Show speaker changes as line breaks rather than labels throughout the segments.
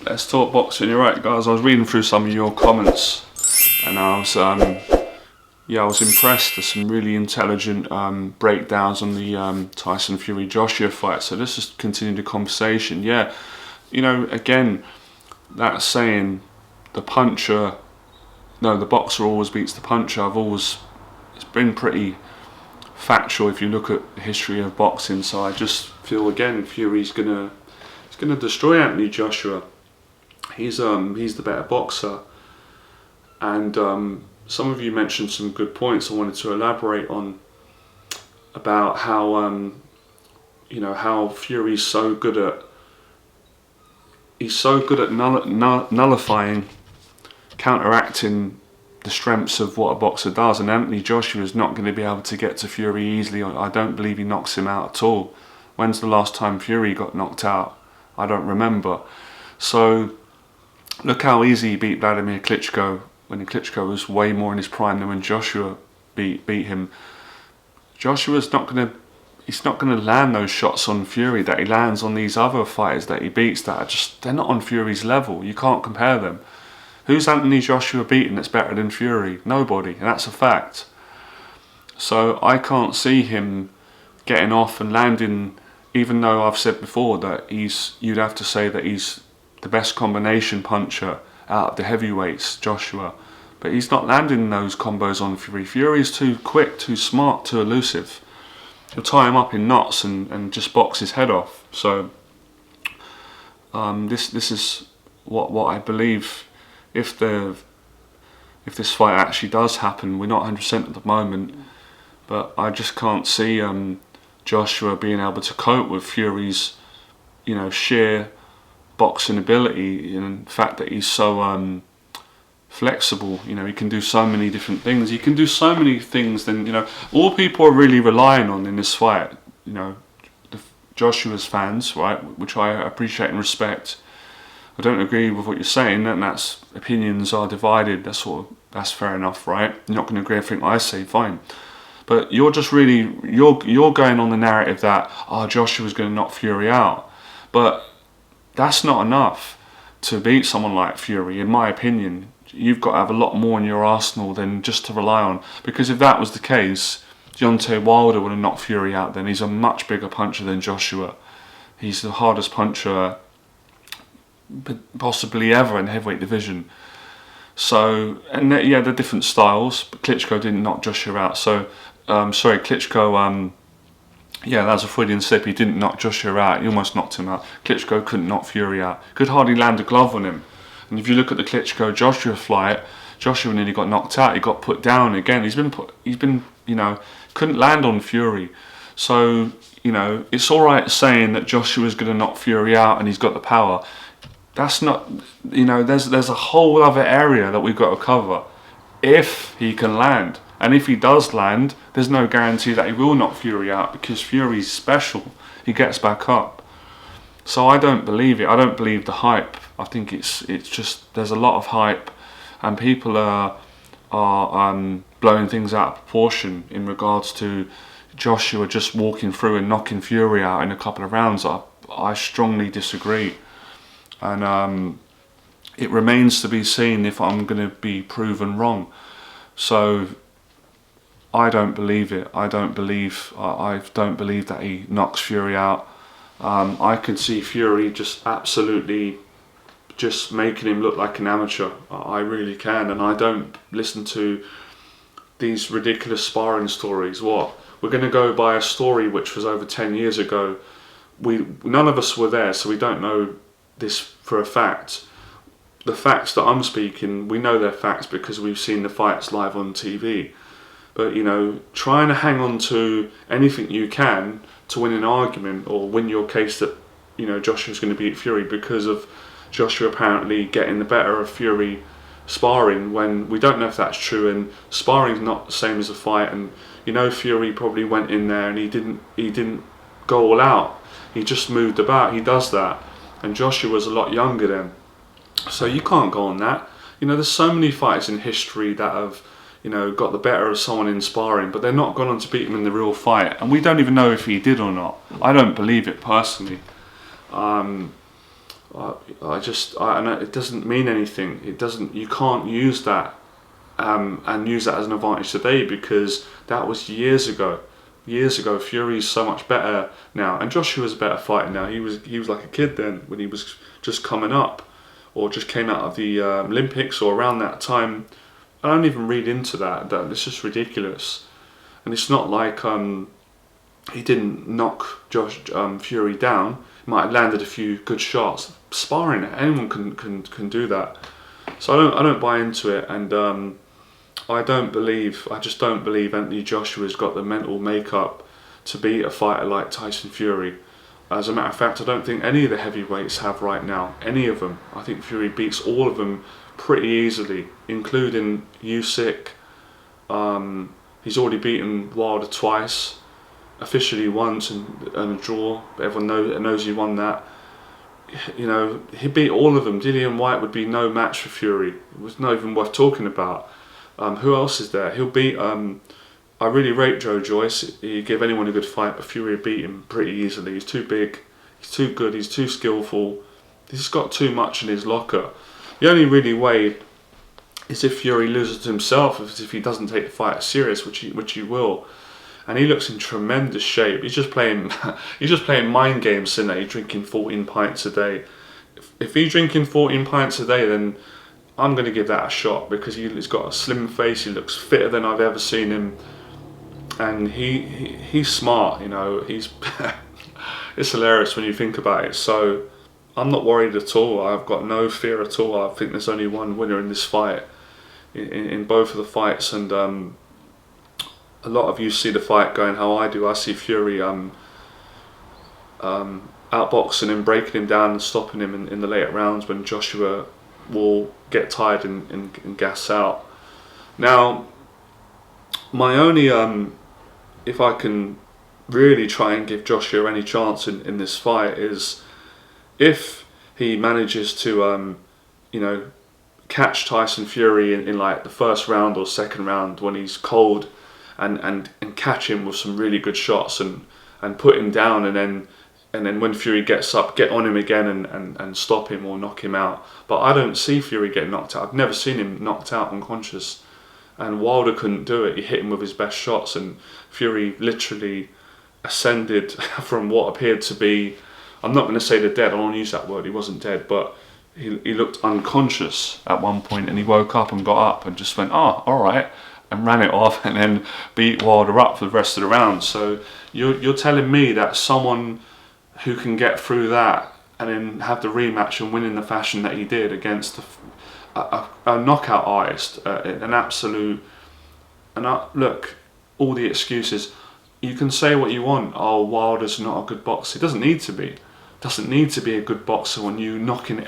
Let's talk boxing. You're right, guys. I was reading through some of your comments, and I was impressed. There's some really intelligent breakdowns on the Tyson Fury Joshua fight. So let's just continue the conversation. Yeah, again, that saying, the boxer always beats the puncher. It's been pretty factual if you look at the history of boxing. So I just feel again, Fury's gonna destroy Anthony Joshua. He's the better boxer, and some of you mentioned some good points I wanted to elaborate on about how how Fury's so good at nullifying, counteracting the strengths of what a boxer does, and Anthony Joshua is not going to be able to get to Fury easily. I don't believe he knocks him out at all. When's the last time Fury got knocked out? I don't remember. So look how easy he beat Vladimir Klitschko when Klitschko was way more in his prime than when Joshua beat him. Joshua's not going to land those shots on Fury that he lands on these other fighters that he beats that are they're not on Fury's level. You can't compare them. Who's Anthony Joshua beating that's better than Fury? Nobody, and that's a fact. So I can't see him getting off and landing, even though I've said before that you'd have to say that he's the best combination puncher out of the heavyweights, Joshua. But he's not landing those combos on Fury. Fury's too quick, too smart, too elusive. He'll tie him up in knots and just box his head off. So this is what I believe. If this fight actually does happen, we're not 100% at the moment, but I just can't see Joshua being able to cope with Fury's sheer boxing ability, and the fact that he's so flexible. He can do so many different things. He can do so many things than all people are really relying on in this fight. Joshua's fans, right, which I appreciate and respect. I don't agree with what you're saying, and that's opinions are divided. That's fair enough, right? You're not going to agree with everything I say, fine. But you're just really you're going on the narrative that Joshua's going to knock Fury out, but that's not enough to beat someone like Fury, in my opinion. You've got to have a lot more in your arsenal than just to rely on. Because if that was the case, Deontay Wilder would have knocked Fury out. Then he's a much bigger puncher than Joshua. He's the hardest puncher possibly ever in the heavyweight division. So, and they're different styles, but Klitschko didn't knock Joshua out. So, Klitschko, that was a Freudian slip. He didn't knock Joshua out. He almost knocked him out. Klitschko couldn't knock Fury out. Could hardly land a glove on him. And if you look at the Klitschko-Joshua fight, Joshua nearly got knocked out. He got put down again. He's been couldn't land on Fury. So, it's all right saying that Joshua's going to knock Fury out and he's got the power. That's not, there's a whole other area that we've got to cover if he can land. And if he does land, there's no guarantee that he will knock Fury out, because Fury's special. He gets back up. So I don't believe it. I don't believe the hype. I think it's just, there's a lot of hype, and people are blowing things out of proportion in regards to Joshua just walking through and knocking Fury out in a couple of rounds. I strongly disagree. And it remains to be seen if I'm going to be proven wrong. So I don't believe it. I don't believe that he knocks Fury out. I can see Fury just absolutely just making him look like an amateur. I really can. And I don't listen to these ridiculous sparring stories. We're going to go by a story which was over 10 years ago. None of us were there, so we don't know this for a fact. The facts that I'm speaking, we know they're facts because we've seen the fights live on TV. But trying to hang on to anything you can to win an argument or win your case that Joshua's going to beat Fury because of Joshua apparently getting the better of Fury sparring, when we don't know if that's true, and sparring's not the same as a fight. And Fury probably went in there and he didn't go all out. He just moved about. He does that. And Joshua was a lot younger then. So you can't go on that. There's so many fights in history that have, got the better of someone in sparring, but they're not gone on to beat him in the real fight. And we don't even know if he did or not. I don't believe it personally. I know it doesn't mean anything. It doesn't. You can't use that and use that as an advantage today, because that was years ago. Years ago, Fury's so much better now, and Joshua's a better fighter now. He was like a kid then when he was just coming up, or just came out of the Olympics or around that time. I don't even read into that. It's just ridiculous, and it's not like he didn't knock Fury down. He might have landed a few good shots. Sparring, anyone can do that. So I don't buy into it, and I just don't believe Anthony Joshua's got the mental makeup to beat a fighter like Tyson Fury. As a matter of fact, I don't think any of the heavyweights have right now. Any of them. I think Fury beats all of them pretty easily, including Usyk. He's already beaten Wilder twice, officially once, and a draw. But everyone knows he won that. You know, he beat all of them. Dillian Whyte would be no match for Fury. It was not even worth talking about. Who else is there? He'll beat. I really rate Joe Joyce. He'd give anyone a good fight, but Fury would beat him pretty easily. He's too big. He's too good. He's too skillful. He's got too much in his locker. The only really way is if Fury loses to himself, if he doesn't take the fight serious, which he will. And he looks in tremendous shape. He's just playing mind games, isn't he? He's drinking 14 pints a day. If he's drinking 14 pints a day, then I'm going to give that a shot, because he's got a slim face. He looks fitter than I've ever seen him, and he's smart. You know, he's it's hilarious when you think about it. So I'm not worried at all. I've got no fear at all. I think there's only one winner in this fight, in both of the fights, and a lot of you see the fight going how I do. I see Fury outboxing him, breaking him down and stopping him in the later rounds, when Joshua will get tired and gas out. Now, my only, if I can really try and give Joshua any chance in this fight, is if he manages to, catch Tyson Fury in like the first round or second round when he's cold, and catch him with some really good shots and put him down, and then when Fury gets up, get on him again and stop him or knock him out. But I don't see Fury getting knocked out. I've never seen him knocked out unconscious. And Wilder couldn't do it. He hit him with his best shots, and Fury literally ascended from what appeared to be, I'm not going to say the dead, I don't want to use that word, he wasn't dead, but he looked unconscious at one point, and he woke up and got up and just went, oh, alright, and ran it off, and then beat Wilder up for the rest of the round. So you're telling me that someone who can get through that and then have the rematch and win in the fashion that he did against a knockout artist, an absolute, look, all the excuses, you can say what you want, oh, Wilder's not a good boxer. He doesn't need to be. Doesn't need to be a good boxer when you knock in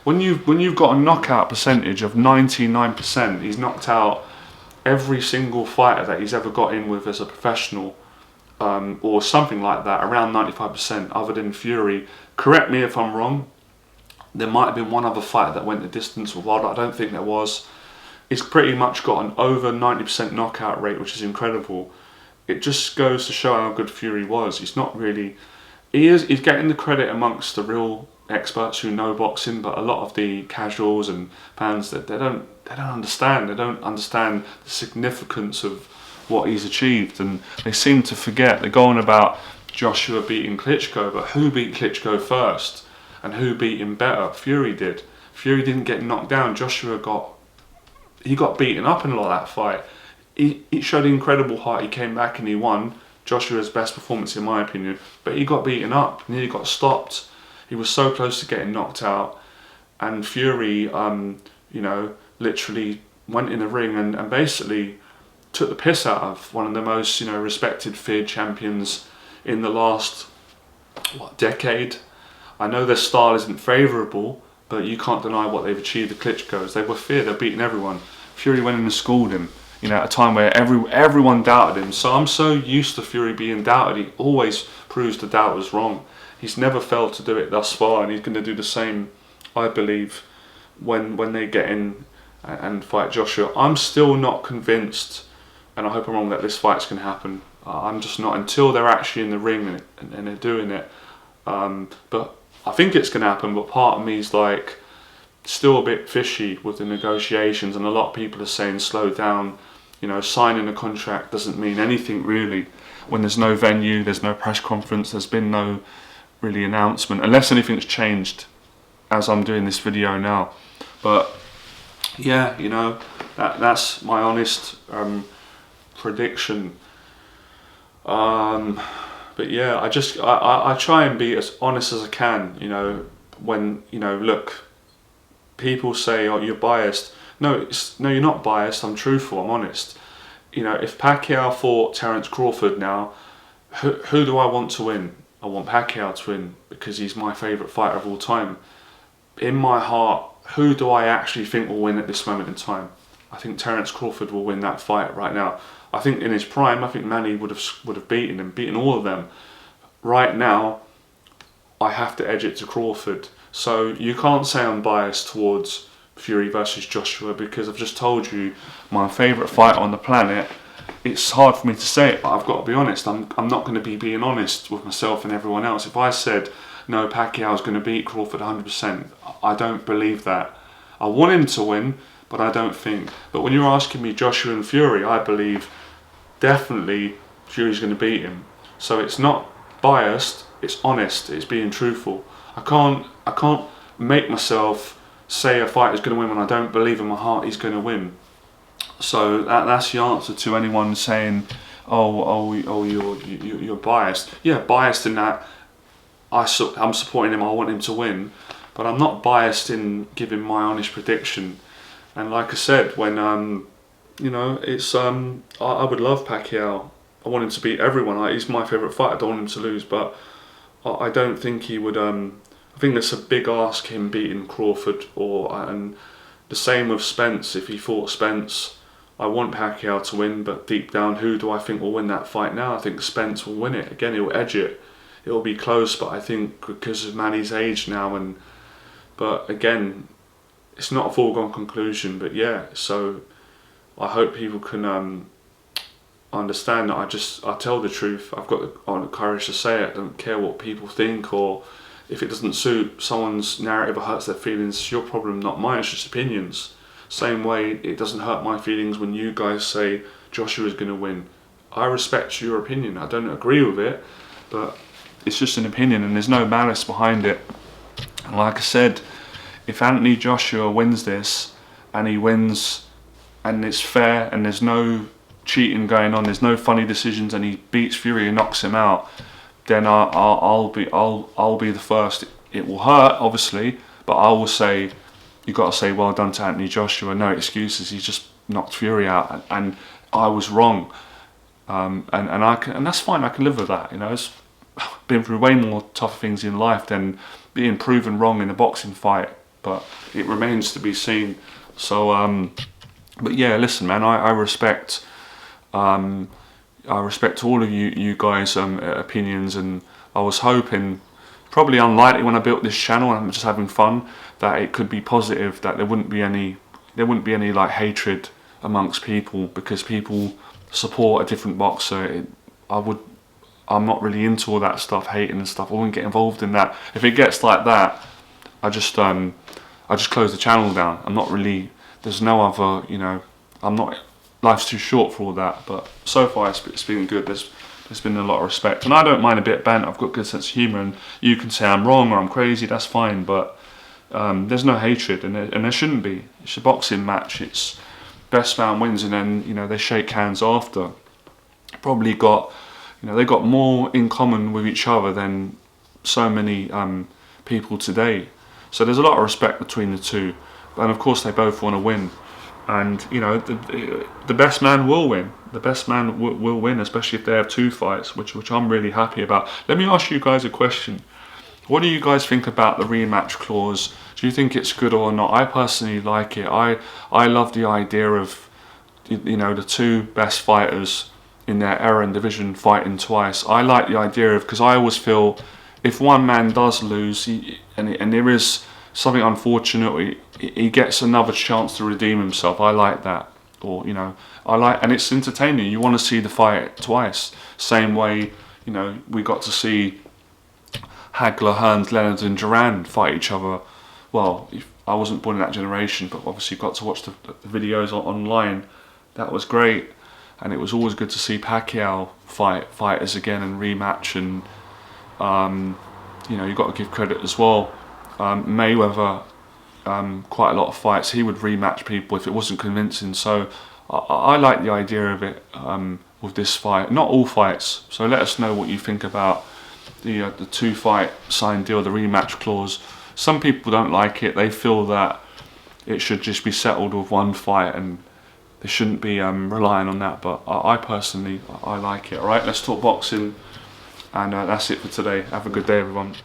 when you've got a knockout percentage of 99%. He's knocked out every single fighter that he's ever got in with as a professional, or something like that, around 95%, other than Fury. Correct me if I'm wrong. There might have been one other fighter that went the distance with Wilder. I don't think there was. He's pretty much got an over 90% knockout rate, which is incredible. It just goes to show how good Fury was. He's not really... He's getting the credit amongst the real experts who know boxing, but a lot of the casuals and fans, that they don't understand. They don't understand the significance of what he's achieved, and they seem to forget. They go on about Joshua beating Klitschko, but who beat Klitschko first? And who beat him better? Fury did. Fury didn't get knocked down. Joshua got beaten up in a lot of that fight. He showed incredible heart. He came back and he won. Joshua's best performance in my opinion, but he got beaten up, nearly got stopped. He was so close to getting knocked out, and Fury, literally went in the ring and basically took the piss out of one of the most, respected, feared champions in the last, decade. I know their style isn't favourable, but you can't deny what they've achieved, the Klitschko's. They were feared, they're beating everyone. Fury went in and schooled him, at a time where everyone doubted him. So I'm so used to Fury being doubted. He always proves the doubters wrong. He's never failed to do it thus far, and he's going to do the same, I believe, when they get in and fight Joshua. I'm still not convinced, and I hope I'm wrong, that this fight's going to happen. I'm just not, until they're actually in the ring and they're doing it. But I think it's going to happen, but part of me is like still a bit fishy with the negotiations, and a lot of people are saying slow down. You know, signing a contract doesn't mean anything really when there's no venue, there's no press conference, there's been no really announcement, unless anything's changed as I'm doing this video now. But yeah, you know, that's my honest prediction. But yeah, I try and be as honest as I can. You know, when, you know, look, people say, oh, you're biased. No, you're not biased. I'm truthful. I'm honest. You know, if Pacquiao fought Terence Crawford now, who do I want to win? I want Pacquiao to win because he's my favourite fighter of all time. In my heart, who do I actually think will win at this moment in time? I think Terence Crawford will win that fight right now. I think in his prime, I think Manny would have beaten him, beaten all of them. Right now, I have to edge it to Crawford. So you can't say I'm biased towards Fury versus Joshua, because I've just told you my favourite fighter on the planet. It's hard for me to say it, but I've got to be honest. I'm not going to be being honest with myself and everyone else. If I said, no, Pacquiao's going to beat Crawford 100%, I don't believe that. I want him to win, but I don't think. But when you're asking me Joshua and Fury, I believe definitely Fury's going to beat him. So it's not biased, it's honest, it's being truthful. I can't make myself say a fighter's going to win when I don't believe in my heart he's going to win. So that's the answer to anyone saying, you're biased. Yeah, biased in that I'm supporting him, I want him to win, but I'm not biased in giving my honest prediction. And like I said, when you know, it's I would love Pacquiao. I want him to beat everyone. He's my favourite fighter. I don't want him to lose, but I don't think he would. I think that's a big ask, him beating Crawford, and the same with Spence. If he fought Spence, I want Pacquiao to win, but deep down, who do I think will win that fight now? I think Spence will win it. Again, he'll edge it. It'll be close, but I think because of Manny's age now, but again, it's not a foregone conclusion. But yeah, so I hope people can understand that I tell the truth. I've got the courage to say it. I don't care what people think, or if it doesn't suit someone's narrative or hurts their feelings, it's your problem, not mine. It's just opinions. Same way it doesn't hurt my feelings when you guys say Joshua's going to win. I respect your opinion. I don't agree with it, but it's just an opinion and there's no malice behind it. And like I said, if Anthony Joshua wins this, and he wins and it's fair and there's no cheating going on, there's no funny decisions, and he beats Fury and knocks him out, then I'll be the first. It will hurt, obviously, but I will say, you got to say well done to Anthony Joshua. No excuses. He just knocked Fury out, and I was wrong, and that's fine. I can live with that. You know, it's been through way more tougher things in life than being proven wrong in a boxing fight. But it remains to be seen. So, but yeah, listen, man. I respect. I respect all of you guys' opinions, and I was hoping, probably unlikely when I built this channel, and I'm just having fun, that it could be positive, that there wouldn't be any like hatred amongst people because people support a different boxer. I'm not really into all that stuff, hating and stuff. I wouldn't get involved in that. If it gets like that, I just close the channel down. I'm not really. There's no other. You know, I'm not. Life's too short for all that. But so far it's been good. There's been a lot of respect, and I don't mind a bit bent. I've got a good sense of humour, and you can say I'm wrong or I'm crazy. That's fine, but there's no hatred, and there shouldn't be. It's a boxing match. It's best man wins, and then, you know, they shake hands after. Probably got, you know, they got more in common with each other than so many people today. So there's a lot of respect between the two, and of course they both want to win. And, you know, the best man will win. The best man will win, especially if they have two fights, which I'm really happy about. Let me ask you guys a question. What do you guys think about the rematch clause? Do you think it's good or not? I personally like it. I love the idea of, you know, the two best fighters in their era and division fighting twice. I like the idea of, because I always feel if one man does lose, and there is something unfortunate, he gets another chance to redeem himself. I like that. Or, you know, and it's entertaining. You want to see the fight twice. Same way, you know, we got to see Hagler, Hearns, Leonard and Duran fight each other. Well, I wasn't born in that generation, but obviously got to watch the videos online. That was great, and it was always good to see Pacquiao fight fighters again and rematch. And you know, you've got to give credit as well. Mayweather, quite a lot of fights, he would rematch people if it wasn't convincing. So I like the idea of it with this fight. Not all fights. So let us know what you think about the 2-fight signed deal, the rematch clause. Some people don't like it. They feel that it should just be settled with 1 fight and they shouldn't be relying on that. But I personally, I like it. All right, let's talk boxing. And that's it for today. Have a good day, everyone.